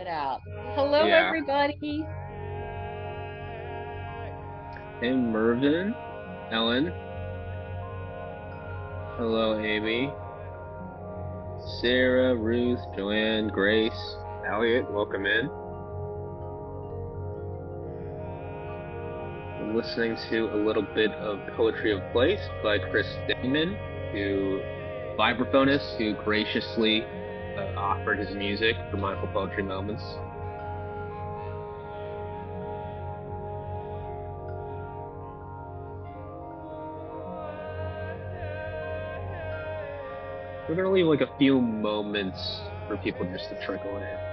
out. Hello, Yeah. everybody. Hey, Mervin, Ellen. Hello, Amy, Sarah, Ruth, Joanne, Grace, Elliot. Welcome in. We're listening to a little bit of Poetry of Place by Chris Dingman, vibraphonist, who graciously offered his music for Mindful Poetry Moments. We're gonna leave like a few moments for people just to trickle in.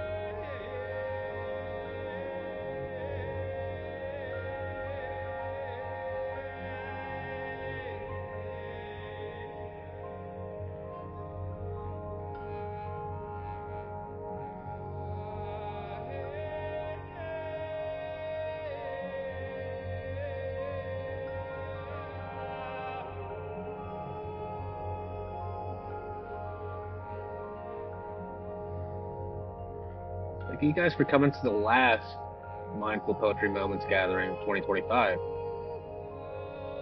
Thank you guys for coming to the last Mindful Poetry Moments gathering of 2025.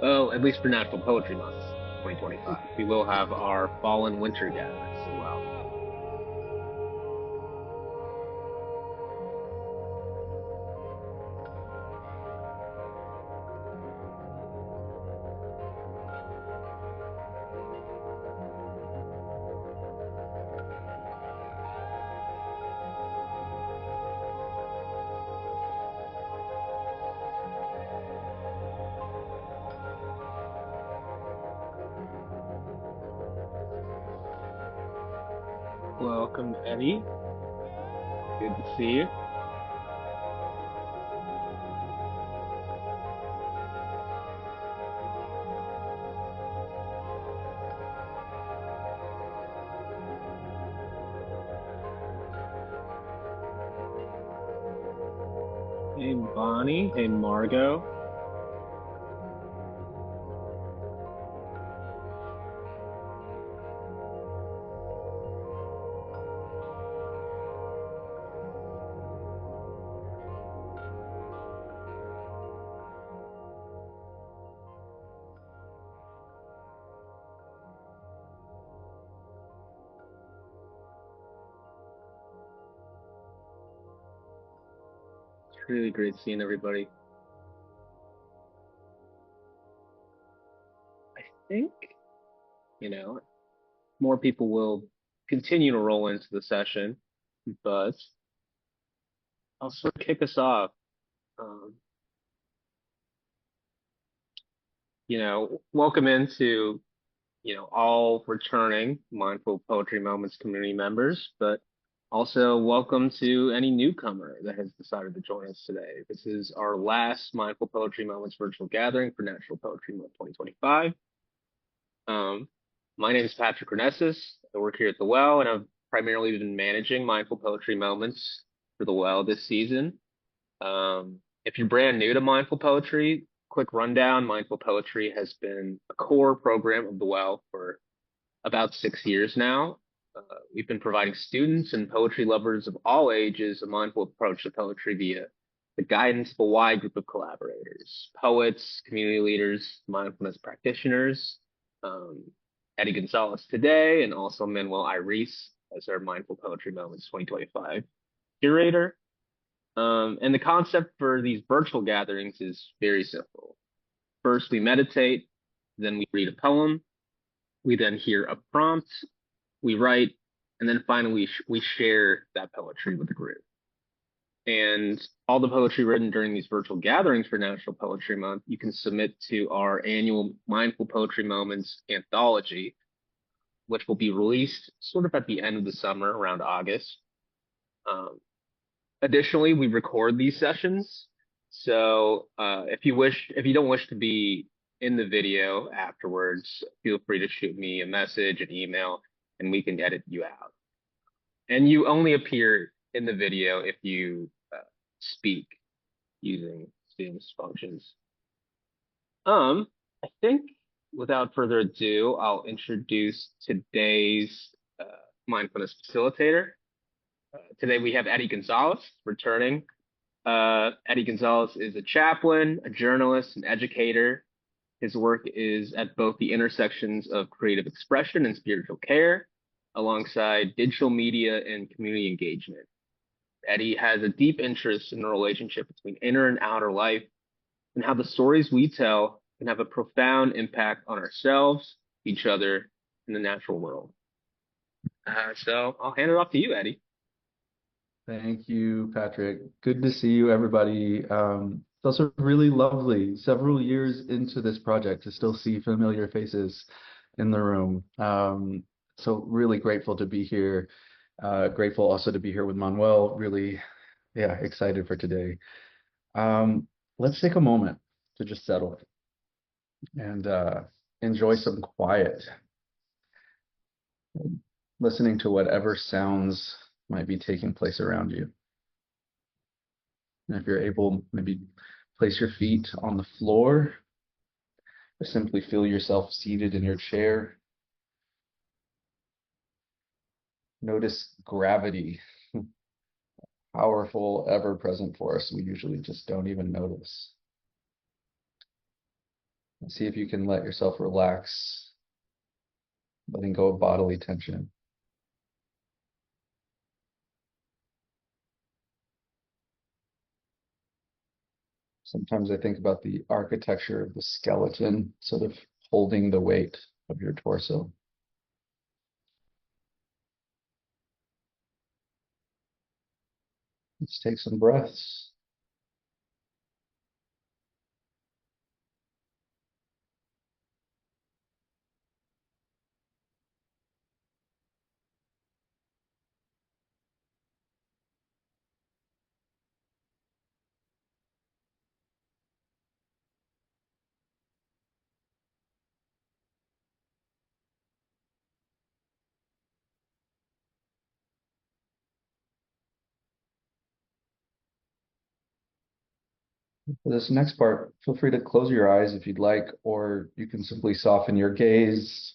Well, at least for National Poetry Month, 2025. We will have our fall and winter gatherings as well. Welcome, Eddie. Good to see you. Hey, Bonnie. Hey, Margot. It's really great seeing everybody. I think, you know, more people will continue to roll into the session, but I'll sort of kick us off. Um, welcome into, all returning Mindful Poetry Moments community members, but also welcome to any newcomer that has decided to join us today. This is our last Mindful Poetry Moments virtual gathering for National Poetry Month 2025. Um, my name is Patrick Renessis. I work here at the Well, and I've primarily been managing Mindful Poetry Moments for the Well this season. If you're brand new to Mindful Poetry, quick rundown, Mindful Poetry has been a core program of the Well for about 6 years now. We've been providing students and poetry lovers of all ages a mindful approach to poetry via the guidance of a wide group of collaborators, poets, community leaders, mindfulness practitioners, um, Eddie Gonzalez today, and also Manuel Iris as our Mindful Poetry Moments 2025 curator. And the concept for these virtual gatherings is very simple. First, we meditate, then we read a poem, we then hear a prompt, we write, and then finally we share that poetry with the group. And all the poetry written during these virtual gatherings for National Poetry Month, you can submit to our annual Mindful Poetry Moments anthology, which will be released sort of at the end of the summer, around August. Um, Additionally, we record these sessions. So if you don't wish to be in the video afterwards, feel free to shoot me a message, an email, and we can edit you out. And you only appear in the video if you speak using Zoom's functions. I think without further ado, I'll introduce today's mindfulness facilitator. Today we have Eddie Gonzalez returning. Eddie Gonzalez is a chaplain, a journalist, an educator. His work is at both the intersections of creative expression and spiritual care, alongside digital media and community engagement. Eddie has a deep interest in the relationship between inner and outer life and how the stories we tell can have a profound impact on ourselves, each other, and the natural world. So I'll hand it off to you, Eddie. Thank you, Patrick. Good to see you, everybody. It's also really lovely, several years into this project, to still see familiar faces in the room. So really grateful to be here. Grateful also to be here with Manuel. Really, yeah, excited for today. Um, let's take a moment to just settle and enjoy some quiet, listening to whatever sounds might be taking place around you. And if you're able, maybe place your feet on the floor, or simply feel yourself seated in your chair. Notice gravity, powerful, ever present force. We usually just don't even notice. And see if you can let yourself relax, letting go of bodily tension. Sometimes I think about the architecture of the skeleton, sort of holding the weight of your torso. Let's take some breaths. For this next part, feel free to close your eyes if you'd like, or you can simply soften your gaze,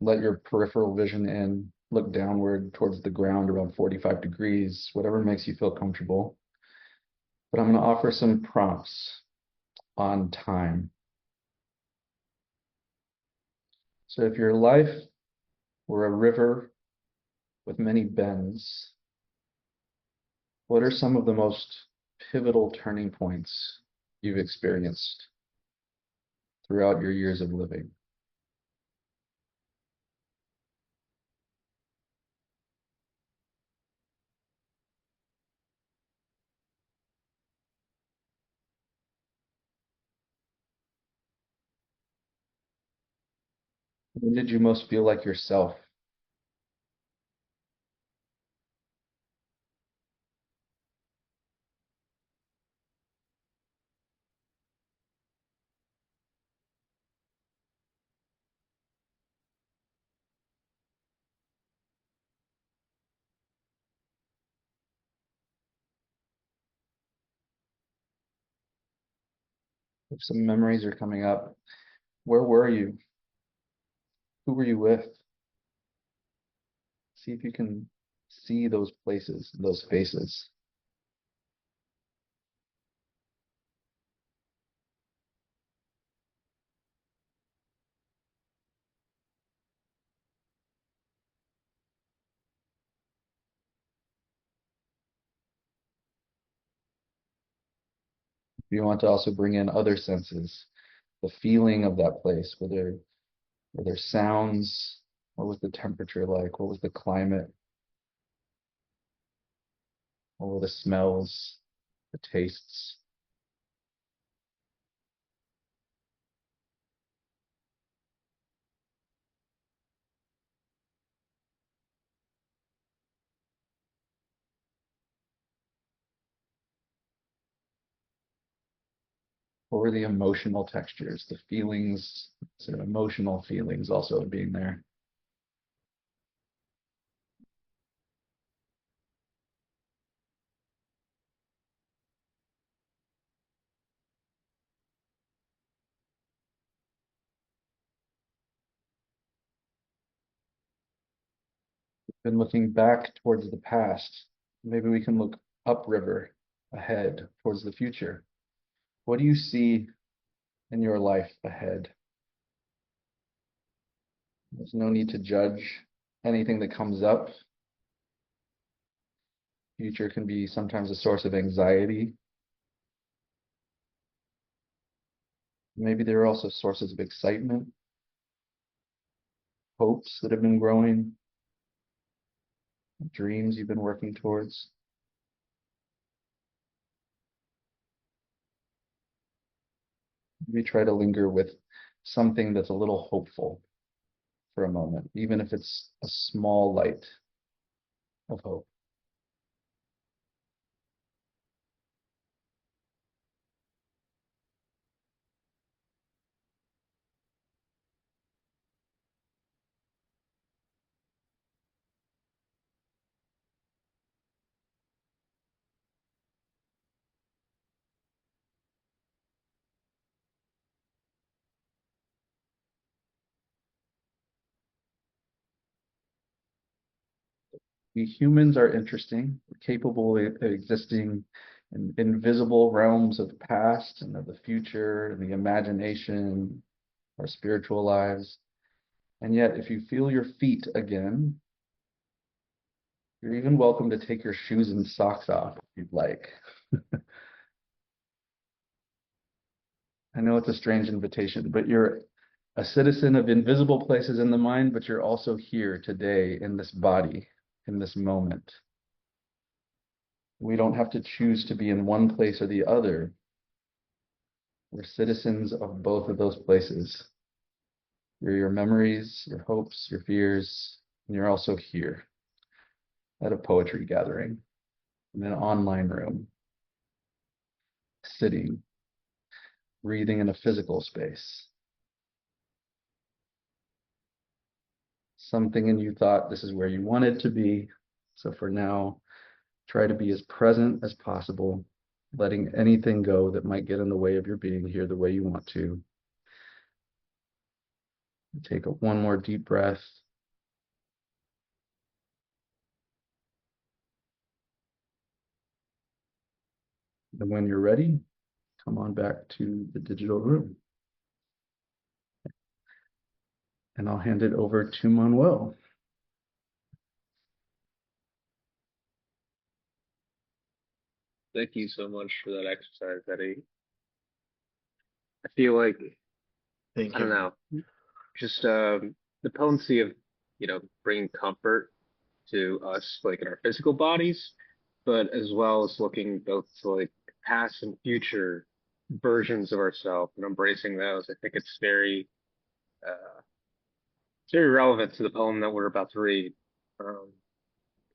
let your peripheral vision in, look downward towards the ground around 45 degrees, whatever makes you feel comfortable. But I'm going to offer some prompts on time. So if your life were a river with many bends, what are some of the most pivotal turning points you've experienced throughout your years of living? When did you most feel like yourself? If some memories are coming up, where were you? Who were you with? See if you can see those places, those faces. You want to also bring in other senses, the feeling of that place, were there sounds, what was the temperature like, what was the climate, what were the smells, the tastes. What were the emotional textures, the feelings, sort of emotional feelings also being there. Been looking back towards the past. Maybe we can look upriver, ahead, towards the future. What do you see in your life ahead? There's no need to judge anything that comes up. Future can be sometimes a source of anxiety. Maybe there are also sources of excitement, hopes that have been growing, dreams you've been working towards. Maybe try to linger with something that's a little hopeful for a moment, even if it's a small light of hope. We humans are interesting. We're capable of existing in invisible realms of the past and of the future and the imagination, our spiritual lives. And yet, if you feel your feet again, you're even welcome to take your shoes and socks off if you'd like. I know it's a strange invitation, but you're a citizen of invisible places in the mind, but you're also here today in this body, in this moment. We don't have to choose to be in one place or the other. We're citizens of both of those places. You're your memories, your hopes, your fears, and you're also here at a poetry gathering, in an online room, sitting, breathing in a physical space. Something in you thought this is where you wanted to be. So for now, try to be as present as possible, letting anything go that might get in the way of your being here the way you want to. Take one more deep breath. And when you're ready, come on back to the digital room. And I'll hand it over to Manuel. Thank you so much for that exercise, Eddie. I feel like, Thank I don't you. know, just the potency of, bringing comfort to us, like in our physical bodies, but as well as looking both to like past and future versions of ourselves and embracing those. I think uh, it's very relevant to the poem that we're about to read. Um,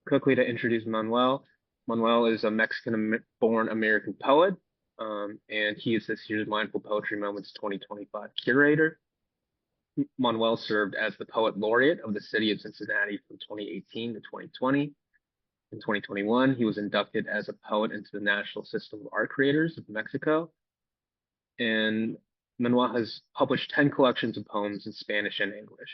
Quickly to introduce Manuel. Manuel is a Mexican-born American poet, and he is this year's Mindful Poetry Moments 2025 curator. Manuel served as the poet laureate of the city of Cincinnati from 2018 to 2020. In 2021, he was inducted as a poet into the National System of Art Creators of Mexico. And Manuel has published 10 collections of poems in Spanish and English.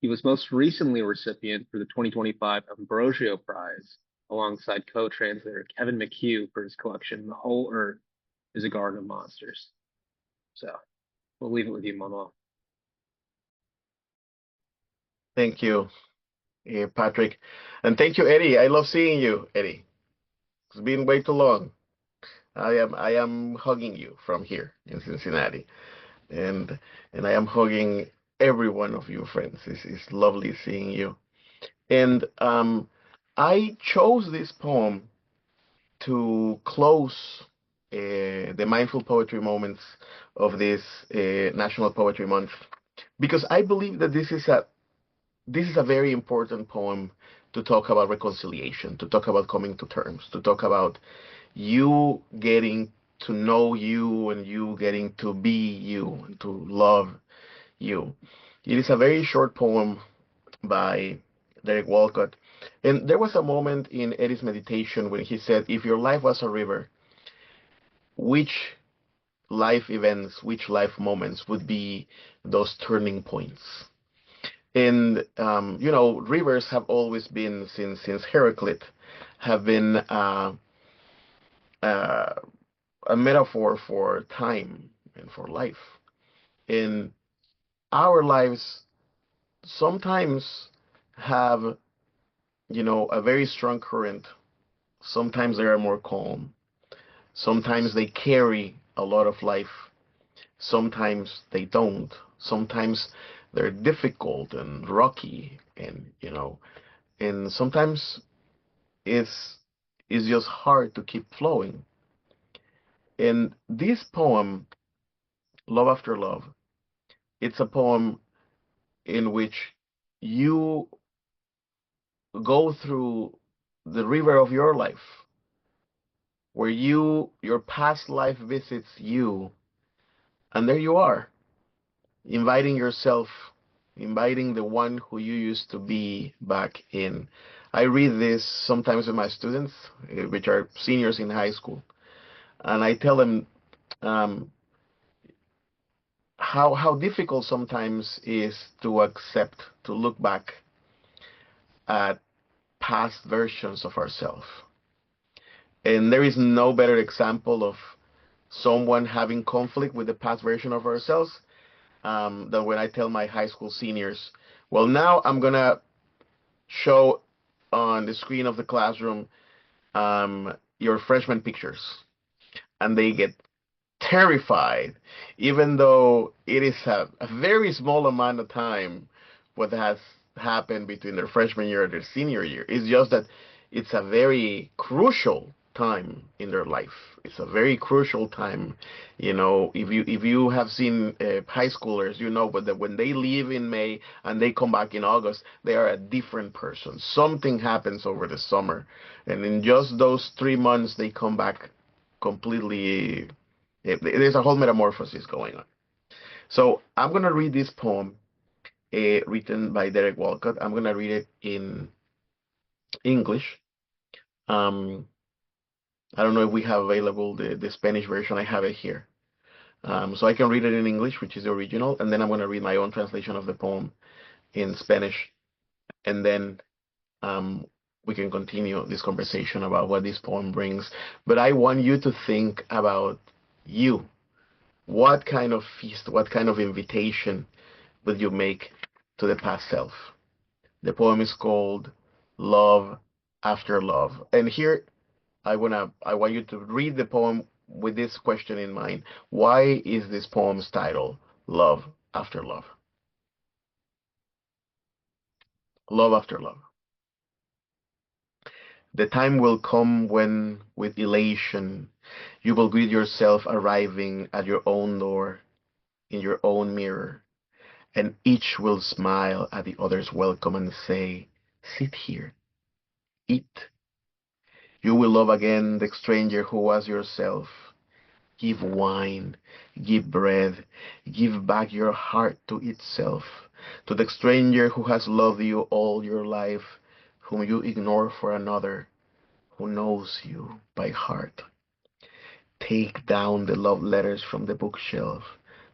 He was most recently a recipient for the 2025 Ambrosio Prize alongside co-translator Kevin McHugh for his collection, The Whole Earth is a Garden of Monsters. So we'll leave it with you, Manuel. Thank you, Patrick. And thank you, Eddie. I love seeing you, Eddie. It's been way too long. I am hugging you from here in Cincinnati. And I am hugging every one of you friends. It's lovely seeing you. And I chose this poem to close the mindful poetry moments of this National Poetry Month because I believe that this is a very important poem to talk about reconciliation, to talk about coming to terms, to talk about you getting to know you and you getting to be you and to love you. It is a very short poem by Derek Walcott. And there was a moment in Eddie's meditation when he said, if your life was a river, which life events, which life moments would be those turning points? And rivers have always been, since Heraclit, have been uh, a metaphor for time and for life. And our lives sometimes have, a very strong current. Sometimes they are more calm. Sometimes they carry a lot of life. Sometimes they don't. Sometimes they're difficult and rocky, and sometimes it's just hard to keep flowing. And this poem, Love After Love, it's a poem in which you go through the river of your life, where your past life visits you, and there you are, inviting yourself, inviting the one who you used to be back in. I read this sometimes with my students, which are seniors in high school, and I tell them um, how difficult sometimes is to accept, to look back at past versions of ourselves. And there is no better example of someone having conflict with the past version of ourselves than when I tell my high school seniors, well, now I'm going to show on the screen of the classroom your freshman pictures. And they get terrified, even though it is a very small amount of time what has happened between their freshman year and their senior year. It's just that it's a very crucial time in their life. It's a very crucial time. If you have seen high schoolers, but that when they leave in May and they come back in August, they are a different person. Something happens over the summer, and in just those 3 months, they come back completely. There's a whole metamorphosis going on. So I'm going to read this poem written by Derek Walcott. I'm going to read it in English. Um, I don't know if we have available the Spanish version. I have it here. So I can read it in English, which is the original, and then I'm going to read my own translation of the poem in Spanish, and then um, we can continue this conversation about what this poem brings. But I want you to think about you. What kind of feast, what kind of invitation will you make to the past self? The poem is called Love After Love. And here I want you to read the poem with this question in mind. Why is this poem's title Love After Love? Love After Love. The time will come when, with elation, you will greet yourself arriving at your own door, in your own mirror, and each will smile at the other's welcome and say, sit here, eat. You will love again the stranger who was yourself. Give wine, give bread, give back your heart to itself, to the stranger who has loved you all your life, whom you ignore for another, who knows you by heart. Take down the love letters from the bookshelf,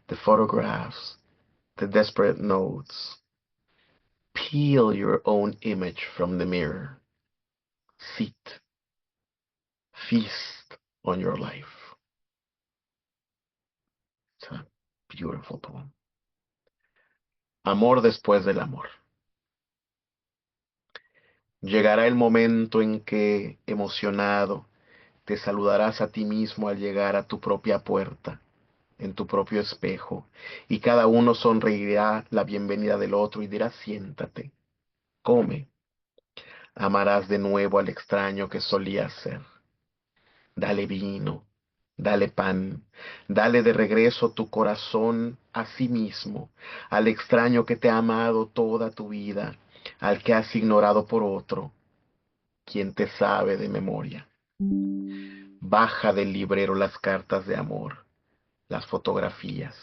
the photographs, the desperate notes. Peel your own image from the mirror. Sit, feast on your life. It's a beautiful poem. Amor después del amor. Llegará el momento en que, emocionado, te saludarás a ti mismo al llegar a tu propia puerta, en tu propio espejo, y cada uno sonreirá la bienvenida del otro y dirá, siéntate, come. Amarás de nuevo al extraño que solías ser. Dale vino, dale pan, dale de regreso tu corazón a sí mismo, al extraño que te ha amado toda tu vida, al que has ignorado por otro, quien te sabe de memoria. Baja del librero las cartas de amor, las fotografías,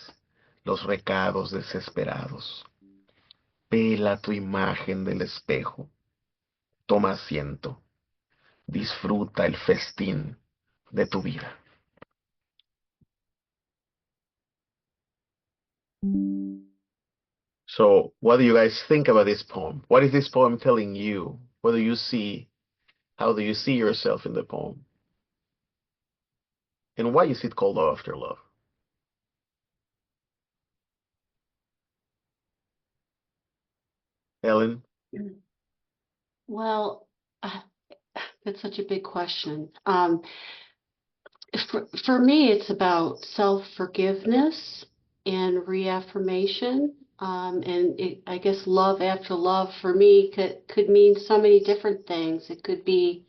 los recados desesperados. Pela tu imagen del espejo. Toma asiento. Disfruta el festín de tu vida. So what do you guys think about this poem? What is this poem telling you? What do you see? How do you see yourself in the poem? And why is it called Love After Love? Ellen? Well, uh, that's such a big question. For me, it's about self-forgiveness and reaffirmation. I guess love after love for me could mean so many different things. It could be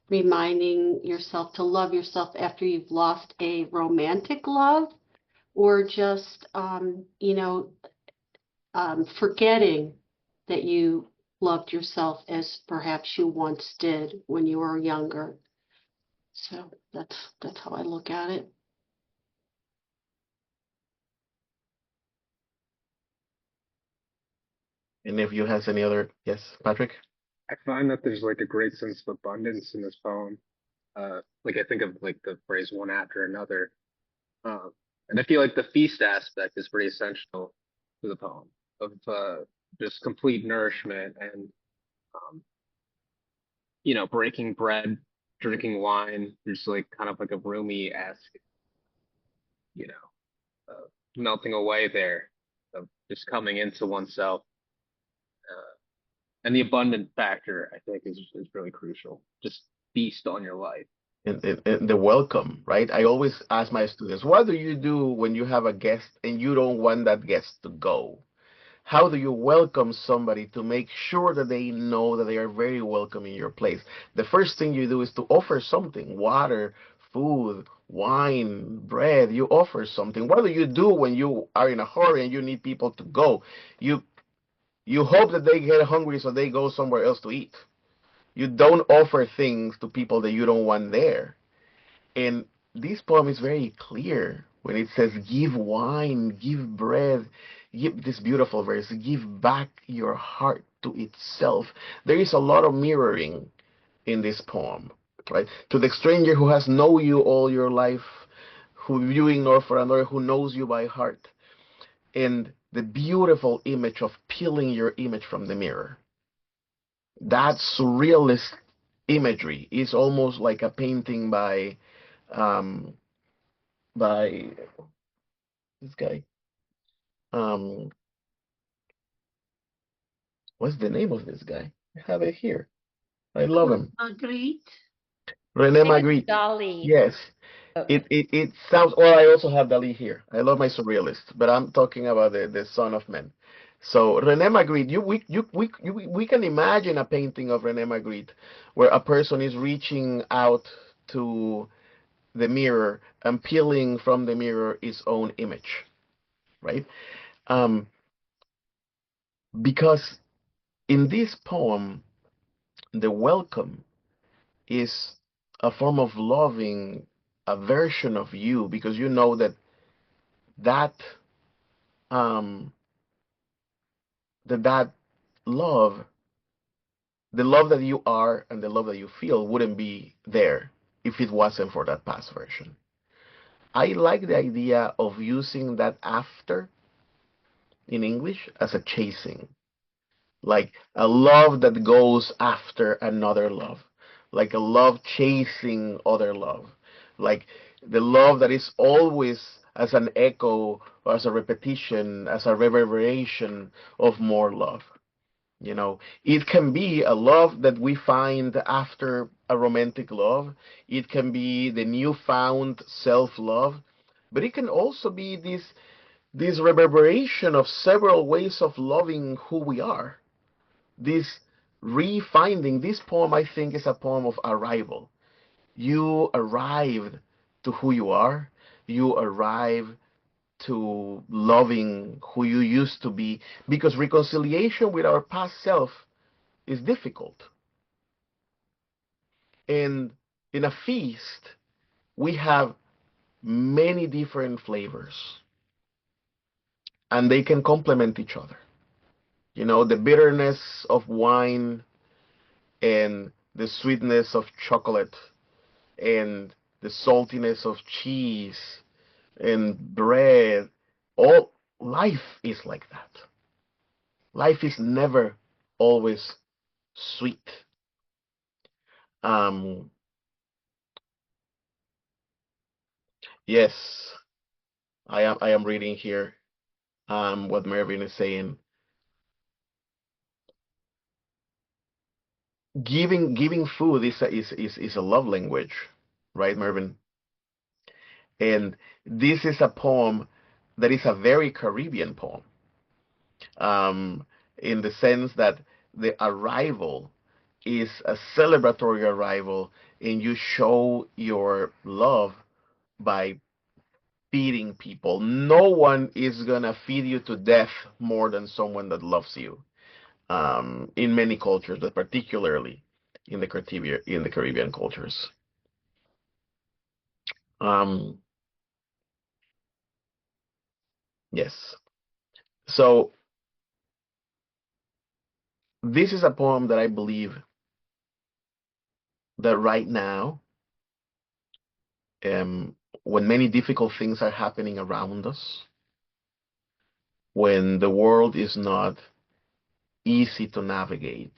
reminding yourself to love yourself after you've lost a romantic love, or just, forgetting that you loved yourself as perhaps you once did when you were younger. So that's how I look at it. And if you has any other, yes, Patrick? I find that there's like a great sense of abundance in this poem. Like I think of like the phrase one after another. Um, and I feel like the feast aspect is pretty essential to the poem of just complete nourishment and um, breaking bread, drinking wine. There's like kind of like a Rumi-esque, you know, melting away there of just coming into oneself. And the abundant factor, I think, is really crucial. Just feast on your life. And the welcome, right? I always ask my students, what do you do when you have a guest and you don't want that guest to go? How do you welcome somebody to make sure that they know that they are very welcome in your place? The first thing you do is to offer something, water, food, wine, bread. You offer something. What do you do when you are in a hurry and you need people to go? You you hope that they get hungry so they go somewhere else to eat. You don't offer things to people that you don't want there. And this poem is very clear when it says, give wine, give bread, give this beautiful verse, give back your heart to itself. There is a lot of mirroring in this poem, right? To the stranger who has known you all your life, who you ignore for another, who knows you by heart. And the beautiful image of peeling your image from the mirror. That surrealist imagery is almost like a painting um, by this guy. Um, what's the name of this guy? I have it here. I love him. Agreed. René I think Magritte. it's Dolly. Yes. Oh, It sounds. Well, I also have Dali here. I love my surrealist, but I'm talking about the Son of Man. So René Magritte, we can imagine a painting of René Magritte where a person is reaching out to the mirror and peeling from the mirror its own image, right? Um, because in this poem, the welcome is a form of loving a version of you because you know that that um, that love, the love that you are and the love that you feel wouldn't be there if it wasn't for that past version. I like the idea of using that after in English as a chasing, like a love that goes after another love, like a love chasing other love, like the love that is always as an echo or as a repetition, as a reverberation of more love. You know, it can be a love that we find after a romantic love. It can be the newfound self-love, but it can also be this reverberation of several ways of loving who we are. This refinding. This poem, I think, is a poem of arrival. You arrived to who you are. You arrive to loving who you used to be, because reconciliation with our past self is difficult. And in a feast, we have many different flavors, and they can complement each other. You know, the bitterness of wine and the sweetness of chocolate and the saltiness of cheese and bread. All life is like that. Life is never always sweet. Um, yes, I am reading here what Mervyn is saying. Giving food is a love language, right, Mervyn? And this is a poem that is a very Caribbean poem, in the sense that the arrival is a celebratory arrival, and you show your love by feeding people. No one is gonna feed you to death more than someone that loves you. In many cultures, but particularly in the Caribbean cultures. Um, yes. So this is a poem that I believe that right now, um, when many difficult things are happening around us, when the world is not easy to navigate,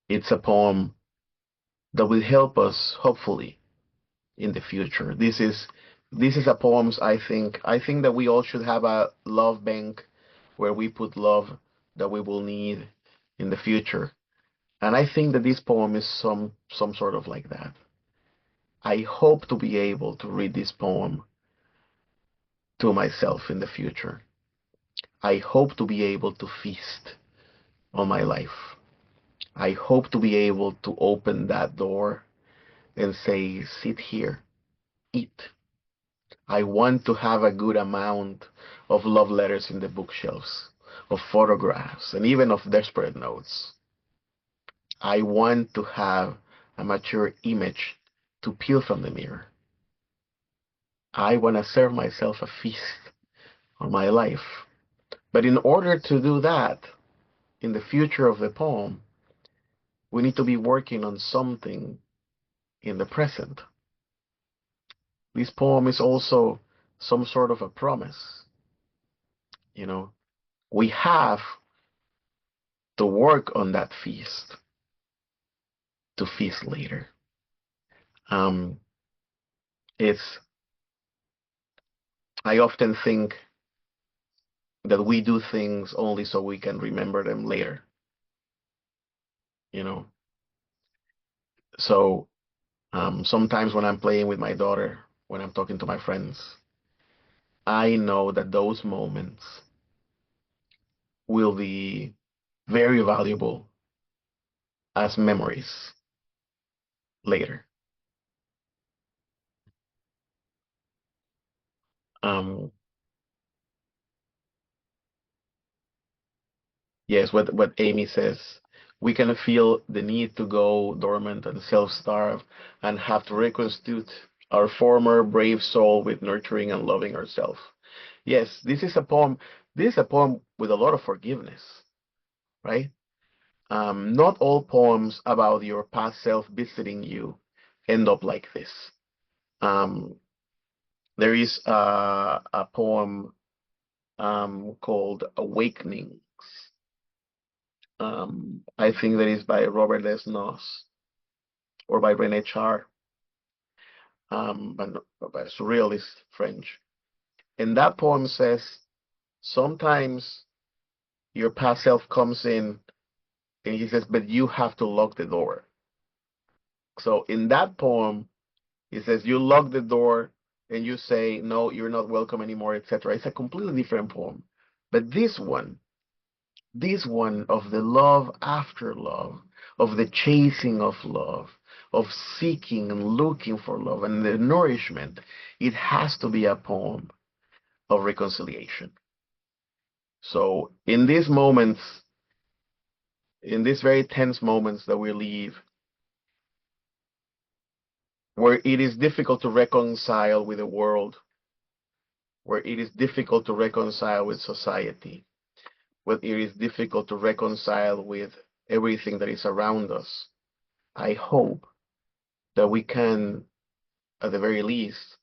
it's a poem that will help us, hopefully, in the future. This is a poems I think that we all should have a love bank where we put love that we will need in the future. And I think that this poem is some sort of like that. I hope to be able to read this poem to myself in the future. I hope to be able to feast on my life. I hope to be able to open that door and say, sit here, eat. I want to have a good amount of love letters in the bookshelves, of photographs, and even of desperate notes. I want to have a mature image to peel from the mirror. I want to serve myself a feast on my life. But in order to do that, in the future of the poem, we need to be working on something in the present. This poem is also some sort of a promise. You know, we have to work on that feast to feast later. Um, it's I often think that we do things only so we can remember them later. You know, so sometimes when I'm playing with my daughter, when I'm talking to my friends, I know that those moments will be very valuable as memories later. Um, yes, what Amy says, we can feel the need to go dormant and self-starve and have to reconstitute our former brave soul with nurturing and loving ourselves. Yes, this is a poem. This is a poem with a lot of forgiveness, right? Not all poems about your past self visiting you end up like this. Um, there is a poem called Awakenings. I think that is by Robert Desnos or by René Char, by a surrealist French. And that poem says sometimes your past self comes in and he says, but you have to lock the door. So in that poem, he says you lock the door and you say, no, you're not welcome anymore, etc. It's a completely different poem. But this one of the love after love, of the chasing of love, of seeking and looking for love and the nourishment, it has to be a poem of reconciliation. So in these moments, in these very tense moments that we live, where it is difficult to reconcile with the world, where it is difficult to reconcile with society, where it is difficult to reconcile with everything that is around us, I hope that we can, at the very least,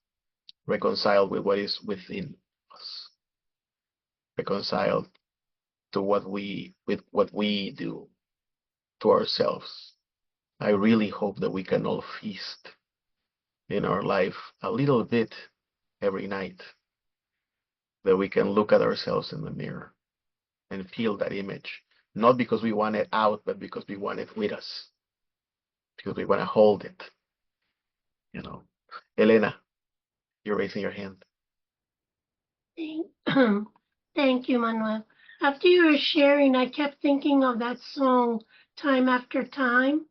reconcile with what is within us, reconcile to what we do to ourselves. I really hope that we can all feast in our life a little bit every night, that we can look at ourselves in the mirror and feel that image, not because we want it out, but because we want it with us, because we want to hold it. Elena, you're raising your hand. Thank, thank you, Manuel. After you were sharing, I kept thinking of that song, Time After Time,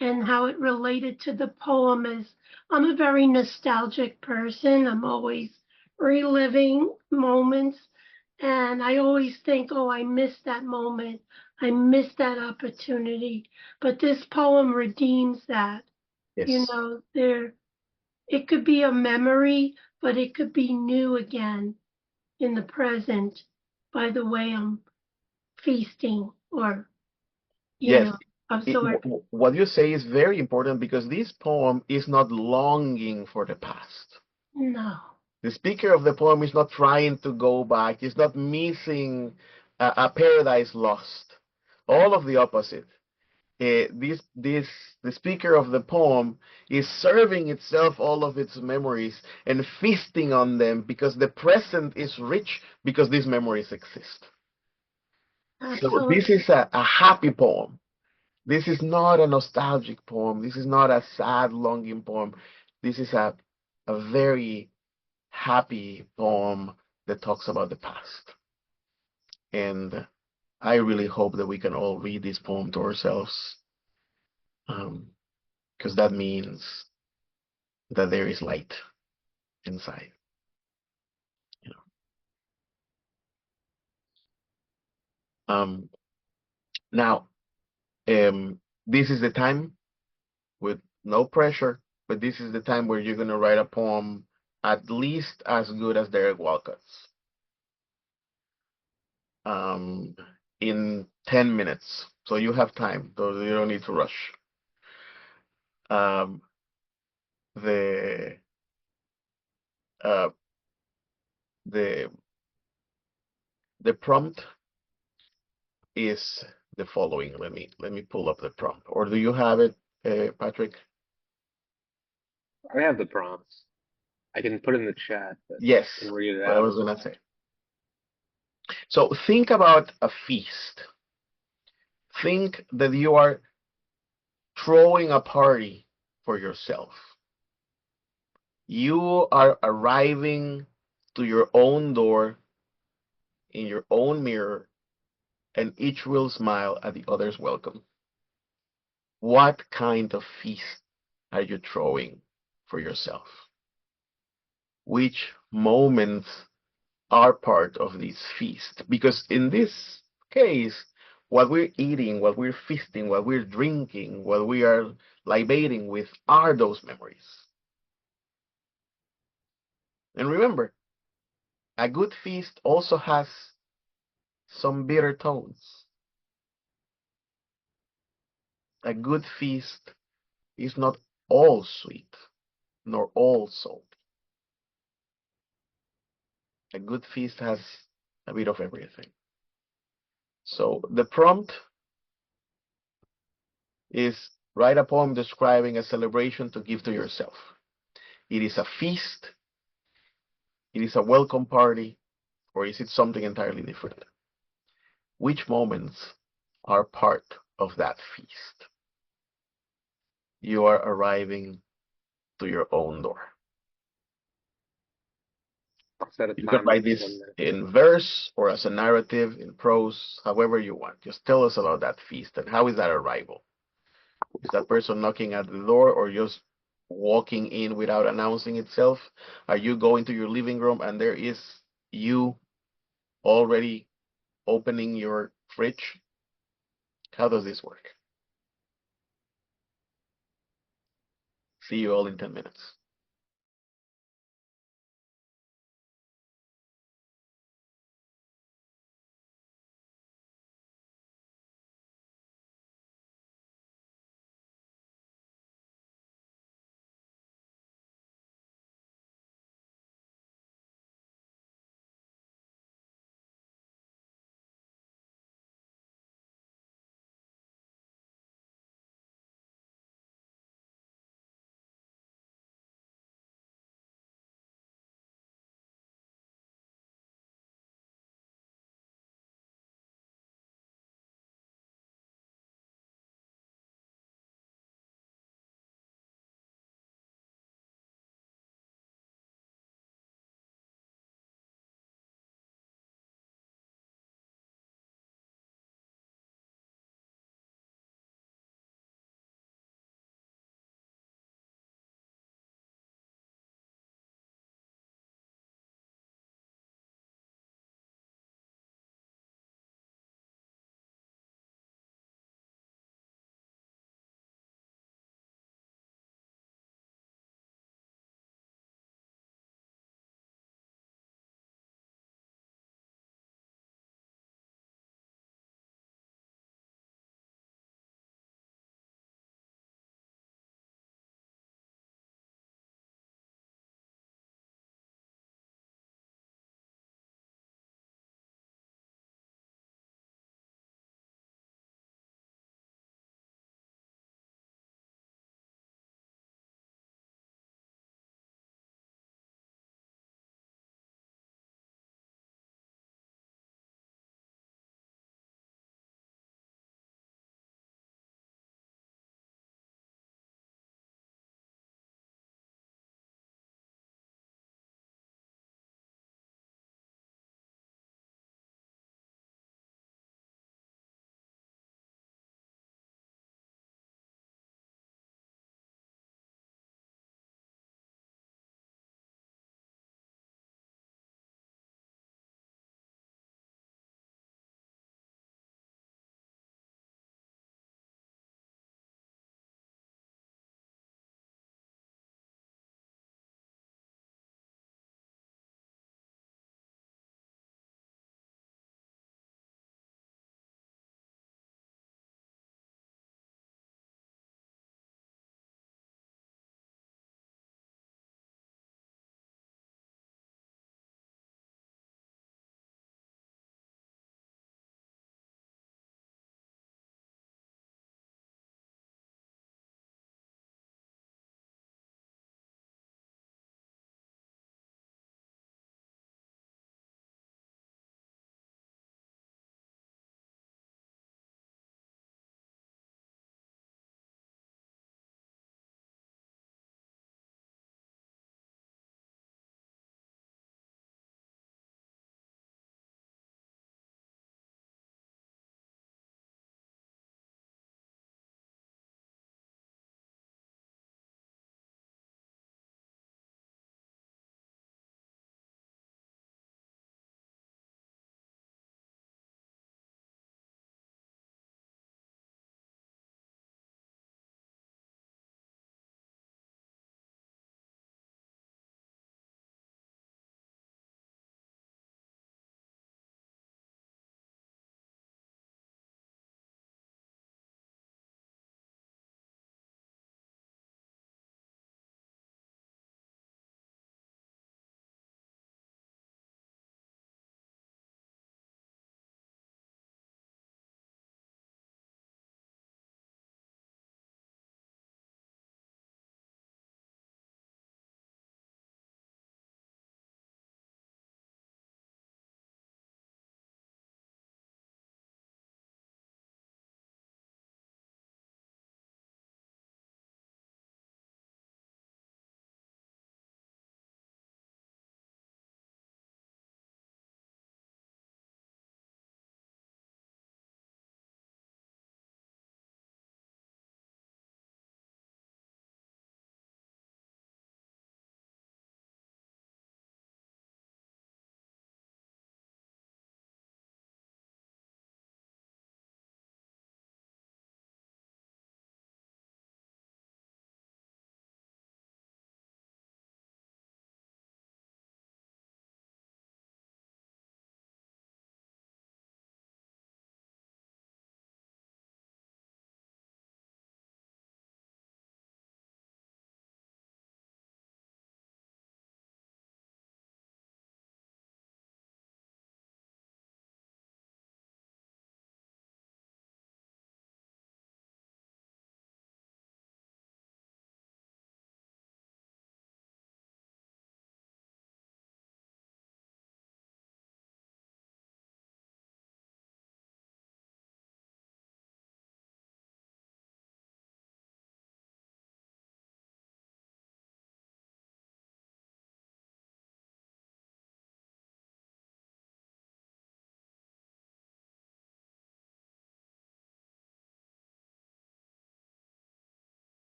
and how it related to the poem. As I'm a very nostalgic person, I'm always reliving moments, and I always think, oh, I missed that moment. I missed that opportunity. But this poem redeems that. Yes. It could be a memory, but it could be new again in the present by the way I'm feasting or, Yes. absorbing. What you say is very important, because this poem is not longing for the past. No. The speaker of the poem is not trying to go back. He's not missing a paradise lost. All of the opposite. The speaker of the poem is serving itself all of its memories and feasting on them, because the present is rich because these memories exist. So this Absolutely. is a happy poem. This is not a nostalgic poem. This is not a sad, longing poem. This is a very happy poem that talks about the past. And I really hope that we can all read this poem to ourselves, because that means that there is light inside. You know. Now, this is the time, with no pressure, but this is the time where you're gonna write a poem at least as good as Derek Walcott's. In 10 minutes. So you have time, so you don't need to rush. Um, the uh, the the prompt is the following. Let me pull up the prompt. Or do you have it, Patrick? I have the prompts. I can put it in the chat, but Yes, I can read it what I out was as gonna well. say. So think about a feast. Think that you are throwing a party for yourself. You are arriving to your own door in your own mirror, and each will smile at the other's welcome. What kind of feast are you throwing for yourself? Which moments are part of this feast? Because in this case, what we're eating, what we're feasting, what we're drinking, what we are libating with are those memories. And remember, a good feast also has some bitter tones. A good feast is not all sweet, nor all salty. A good feast has a bit of everything. So the prompt is write a poem describing a celebration to give to yourself. It is a feast, it is a welcome party, or is it something entirely different? Which moments are part of that feast? You are arriving to your own door. I'll set a You can timer write for this 1 minute. in verse or as a narrative, in prose, however you want. Just tell us about that feast and how is that arrival? Is that person knocking at the door or just walking in without announcing itself? Are you going to your living room and there is you already opening your fridge? How does this work? See you all in 10 minutes.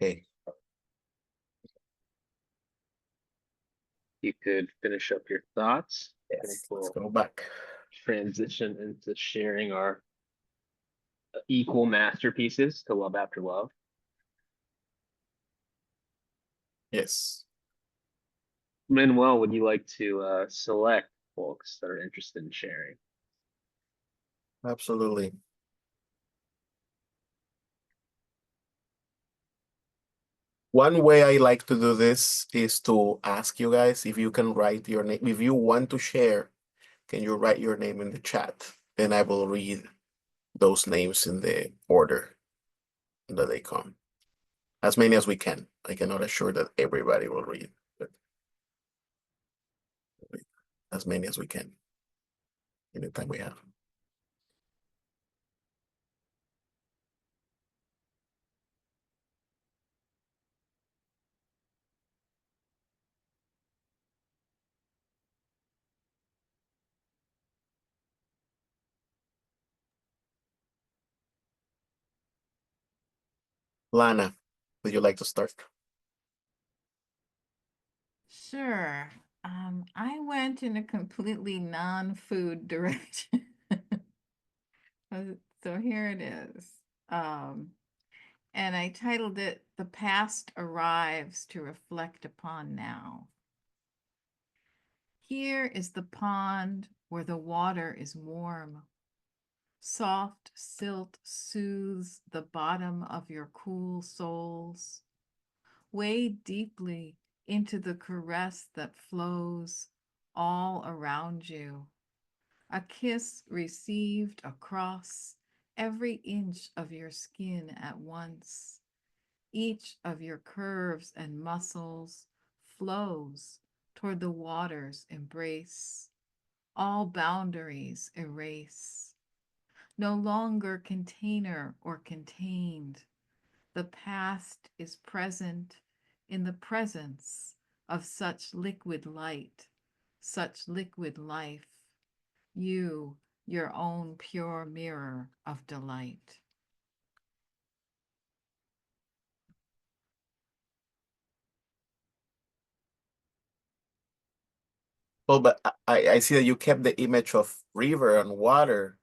Okay. You could finish up your thoughts. I think Yes. Let's we'll go back. transition into sharing our equal masterpieces to Love After Love. Yes. Manuel, would you like to select folks that are interested in sharing? Absolutely. One way I like to do this is to ask you guys if you can write your name. If you want to share, can you write your name in the chat? And I will read those names in the order that they come. As many as we can. I cannot assure that everybody will read, but as many as we can in the time we have. Lana, would you like to start? Sure. I went in a completely non-food direction. So here it is. And I titled it "The Past Arrives to Reflect Upon Now." Here is the pond where the water is warm. Soft silt soothes the bottom of your cool soles. Wade deeply into the caress that flows all around you. A kiss received across every inch of your skin at once. Each of your curves and muscles flows toward the water's embrace. All boundaries erase. No longer container or contained. The past is present in the presence of such liquid light, such liquid life. You, your own pure mirror of delight. Oh, but I see that you kept the image of river and water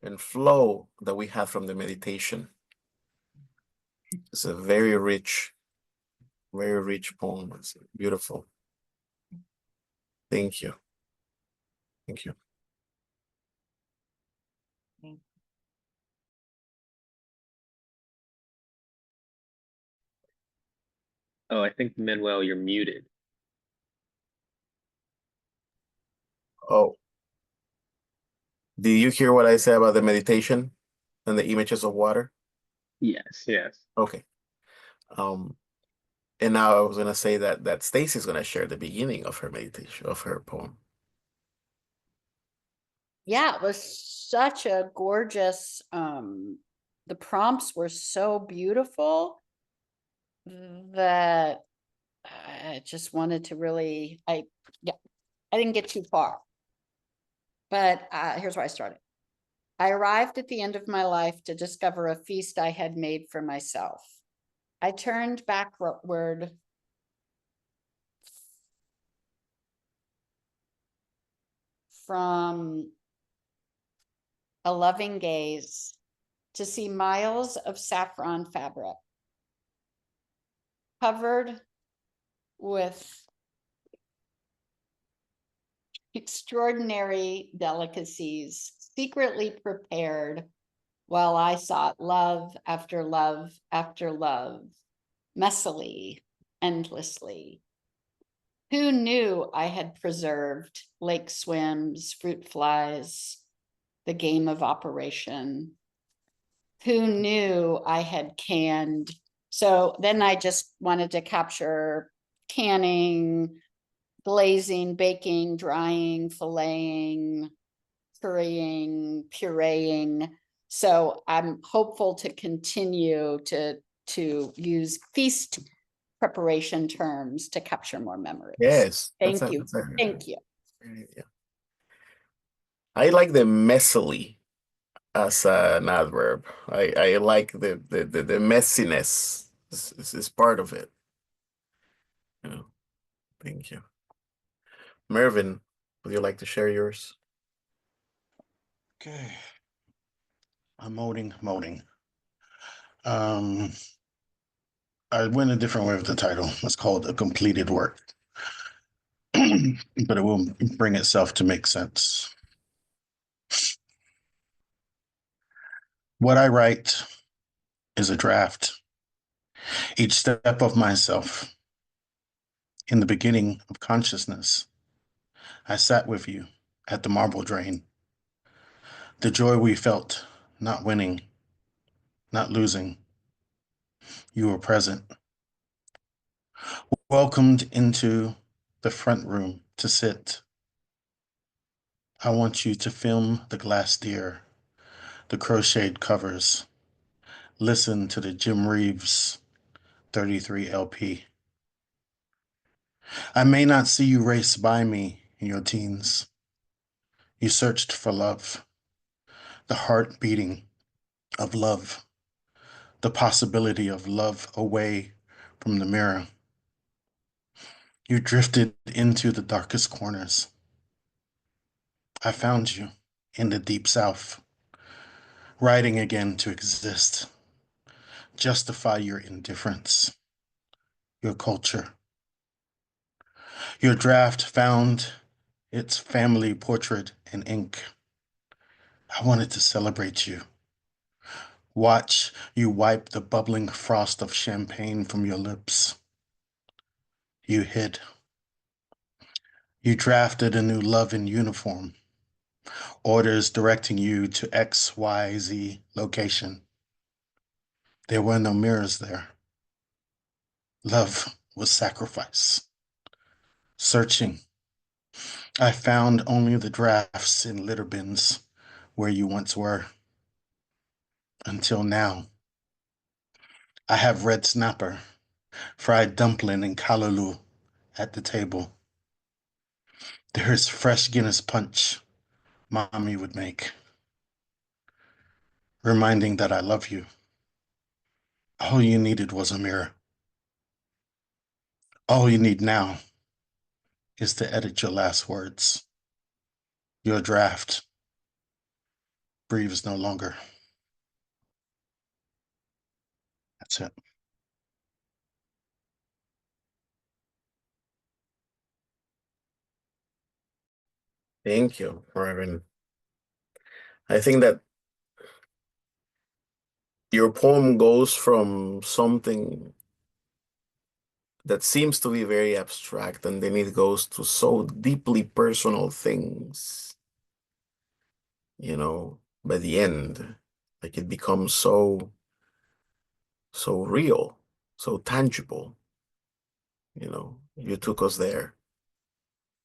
and flow that we had from the meditation. It's a very rich poem. It's beautiful. Thank you. Thank you. Oh, I think Manuel, you're muted. Oh, did you hear what I said about the meditation and the images of water? Yes, yes. Okay. And now I was gonna say that Stacy's gonna share the beginning of her meditation, of her poem. Yeah, it was such a gorgeous, the prompts were so beautiful that I just wanted to really, I didn't get too far. But here's where I started. I arrived at the end of my life to discover a feast I had made for myself. I turned backward from a loving gaze to see miles of saffron fabric covered with extraordinary delicacies, secretly prepared while I sought love after love after love, messily, endlessly. Who knew I had preserved lake swims, fruit flies, the game of operation? Who knew I had canned? So then I just wanted to capture canning, glazing, baking, drying, filleting, currying, pureeing. So I'm hopeful to continue to use feast preparation terms to capture more memories. Yes. Thank you. Thank you. Yeah. I like the messily as an adverb. I like the messiness is part of it. You know, thank you. Mervyn, would you like to share yours? Okay. I'm molding. I went a different way with the title. It's called A Completed Work. But it will bring itself to make sense. What I write is a draft. Each step of myself. In the beginning of consciousness, I sat with you at the marble drain. The joy we felt, not winning, not losing. You were present. Welcomed into the front room to sit. I want you to film the glass deer, the crocheted covers. Listen to the Jim Reeves 33 LP. I may not see you race by me in your teens. You searched for love, the heart beating of love, the possibility of love away from the mirror. You drifted into the darkest corners. I found you in the deep south, writing again to exist, justify your indifference, your culture. Your draft found its family portrait in ink. I wanted to celebrate you. Watch you wipe the bubbling frost of champagne from your lips. You hid. You drafted a new love in uniform. Orders directing you to XYZ location. There were no mirrors there. Love was sacrifice. Searching. I found only the drafts in litter bins where you once were. Until now. I have red snapper, fried dumpling, and callaloo at the table. There is fresh Guinness punch Mommy would make, reminding that I love you. All you needed was a mirror. All you need now is to edit your last words. Your draft breathes no longer. That's it. Thank you, Mervyn. I think that your poem goes from something that seems to be very abstract, and then it goes to so deeply personal things, you know, by the end. Like it becomes so real, so tangible. You know, you took us there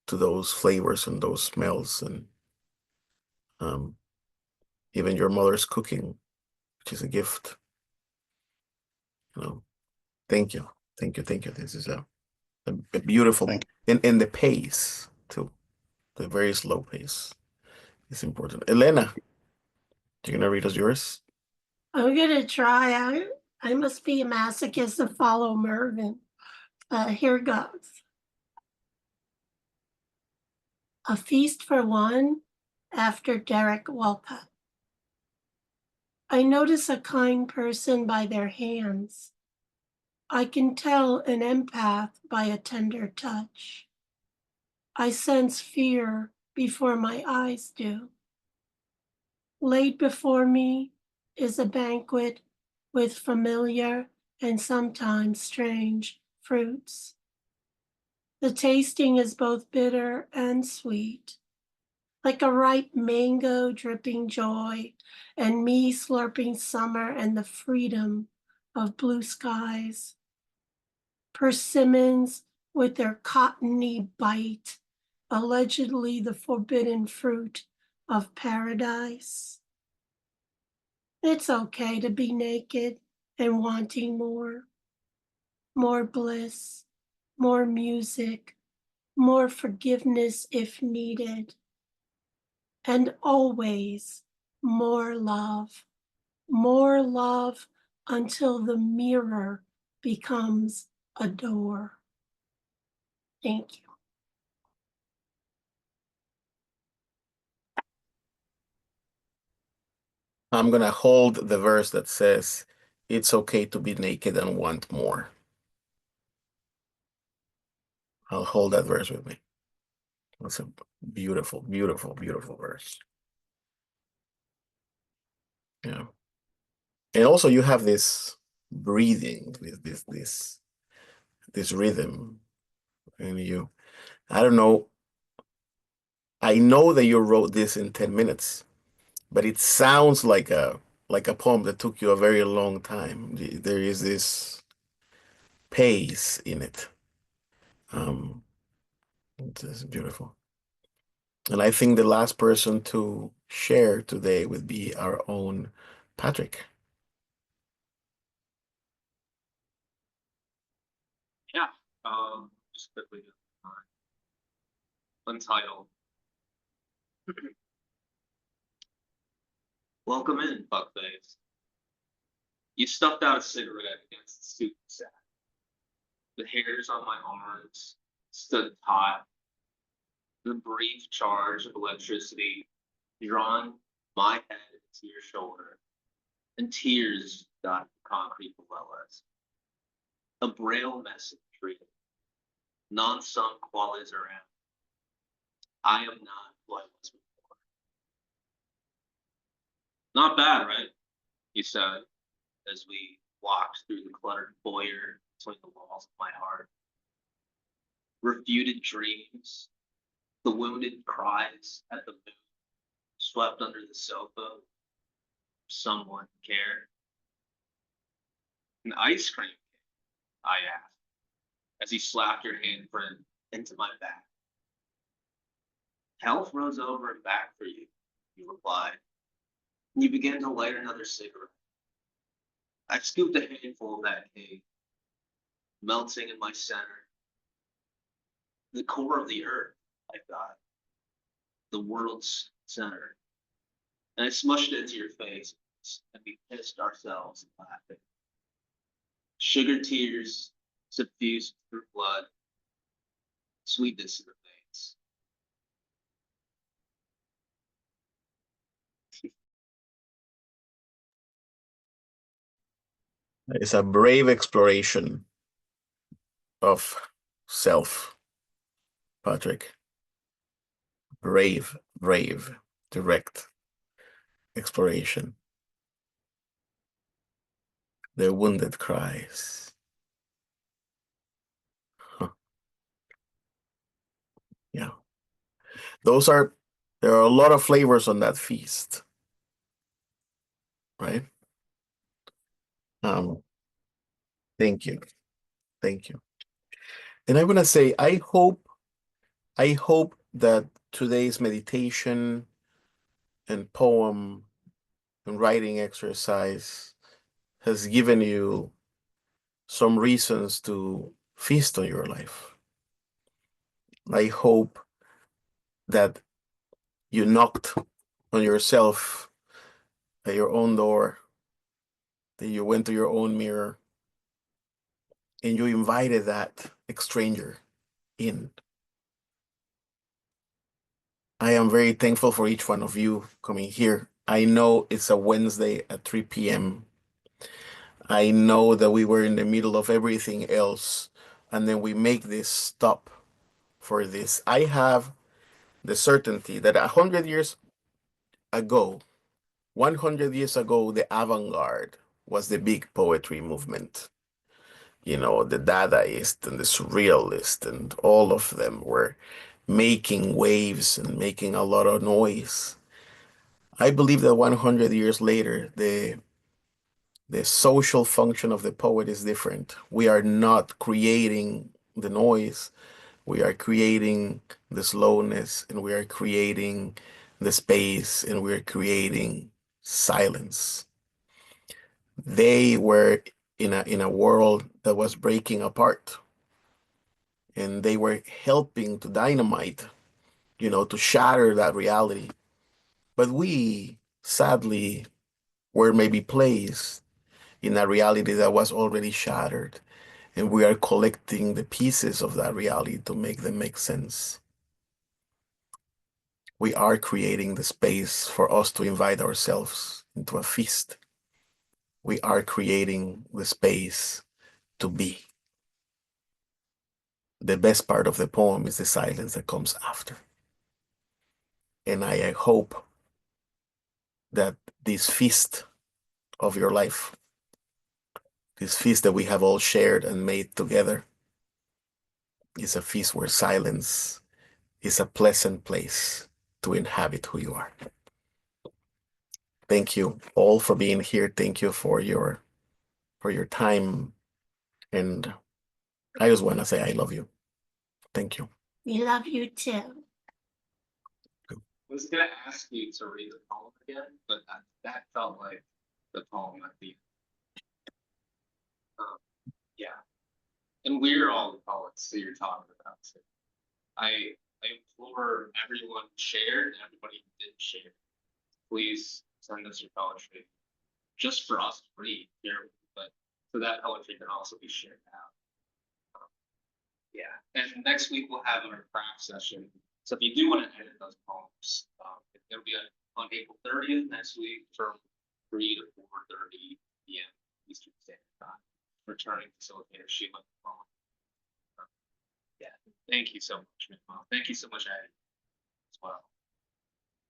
to those flavors and those smells, and even your mother's cooking, which is a gift. You know, thank you. This is a beautiful, and the pace too, the very slow pace is important. Elena, you're gonna read us yours? I'm gonna try. I must be a masochist to follow Mervyn. Here goes. A Feast for One after Derek Walcott. I notice a kind person by their hands. I can tell an empath by a tender touch. I sense fear before my eyes do. Laid before me is a banquet with familiar and sometimes strange fruits. The tasting is both bitter and sweet, like a ripe mango dripping joy, and me slurping summer and the freedom of blue skies. Persimmons with their cottony bite, allegedly the forbidden fruit of paradise. It's okay to be naked and wanting more. More bliss, more music, more forgiveness if needed. And always more love until the mirror becomes a door. Thank you. I'm going to hold the verse that says, it's okay to be naked and want more. I'll hold that verse with me. That's a beautiful, beautiful, beautiful verse. Yeah. And also you have this breathing, this rhythm. And you, I don't know, I know that you wrote this in 10 minutes, but it sounds like a poem that took you a very long time. There is this pace in it. It's beautiful. And I think the last person to share today would be our own Patrick. Yeah, just quickly, untitled. Welcome in, fuckface. You stuffed out a cigarette against the student sack. The hairs on my arms stood taut. The brief charge of electricity drawn my head to your shoulder, and tears dotted the concrete below us. A braille message reading, non-sunk qualities around. I am not who I was before. Not bad, right? He said, as we walked through the cluttered foyer between the walls of my heart. Refuted dreams, the wounded cries at the moon, swept under the sofa. Someone cared. An ice cream, I asked, as he slapped your handprint into my back. Health rose over and back for you, you replied. And you began to light another cigarette. I scooped a handful of that cake, melting in my center. The core of the earth, I thought. The world's center. And I smushed it into your face, and we pissed ourselves laughing. Sugar tears suffused through blood, sweetness in the veins. It's a brave exploration of self, Patrick. Brave, direct exploration. The wounded cries. Huh. Yeah. There are a lot of flavors on that feast, right? Thank you. Thank you. And I want to say, I hope that today's meditation and poem and writing exercise has given you some reasons to feast on your life. I hope that you knocked on yourself at your own door, that you went to your own mirror, and you invited that stranger in. I am very thankful for each one of you coming here. I know it's a Wednesday at 3 p.m. I know that we were in the middle of everything else, and then we make this stop for this. I have the certainty that 100 years ago, 100 years ago, the avant-garde was the big poetry movement. You know, the Dadaist and the Surrealist, and all of them were making waves and making a lot of noise. I believe that 100 years later, the social function of the poet is different. We are not creating the noise. We are creating the slowness, and we are creating the space, and we are creating silence. They were in a world that was breaking apart, and they were helping to dynamite, to shatter that reality. But we, sadly, were maybe placed in a reality that was already shattered. And we are collecting the pieces of that reality to make them make sense. We are creating the space for us to invite ourselves into a feast. We are creating the space to be. The best part of the poem is the silence that comes after. And I hope that this feast of your life, this feast that we have all shared and made together, is a feast where silence is a pleasant place to inhabit who you are. Thank you all for being here. Thank you for your time. And I just want to say I love you. Thank you. We love you too. I was gonna ask you to read the poem again, but that felt like the poem at the yeah. And we're all the poets that you're talking about. So I implore everyone who shared and everybody who didn't share, please send us your poetry. Just for us to read here, but so that poetry can also be shared out. Yeah. And next week we'll have our craft session. So if you do want to edit those poems, it'll be on April 30th next week from 3 to 4:30 p.m. Eastern Standard Time. Returning facilitator Sheila. Yeah. Thank you so much, Manuel. Thank you so much, Eddie, as well.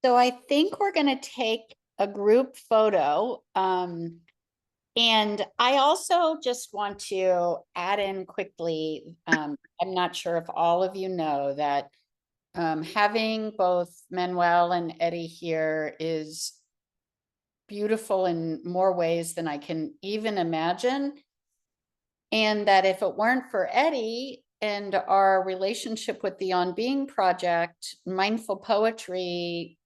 So I think we're going to take a group photo. And I also just want to add in quickly, I'm not sure if all of you know that having both Manuel and Eddie here is beautiful in more ways than I can even imagine. And that if it weren't for Eddie and our relationship with the On Being Project, mindful poetry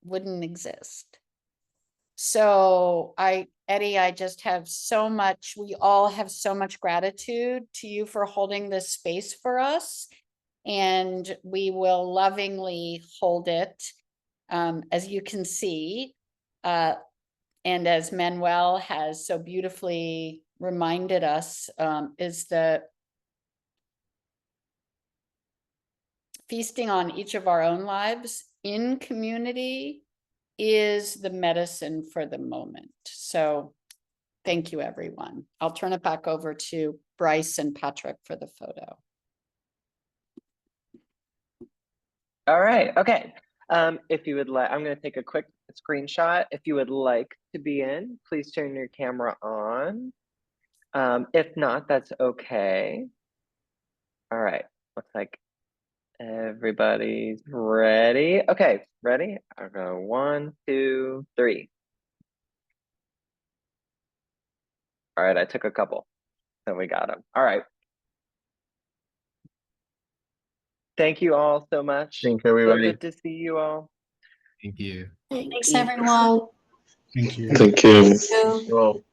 wouldn't exist. So Eddie, I just have so much, we all have so much gratitude to you for holding this space for us. And we will lovingly hold it, as you can see. And as Manuel has so beautifully reminded us, is the feasting on each of our own lives in community is the medicine for the moment. So thank you, everyone. I'll turn it back over to Bryce and Patrick for the photo. All right, okay. If you would like, I'm gonna take a quick screenshot. If you would like to be in, please turn your camera on. If not, that's okay. All right, looks like everybody's ready. Okay, ready? I'll go 1, 2, 3. All right, I took a couple, so we got them. All right. Thank you all so much. Thank you, everybody. So good to see you all. Thank you. Thanks, everyone. Thank you. Thank you. Well.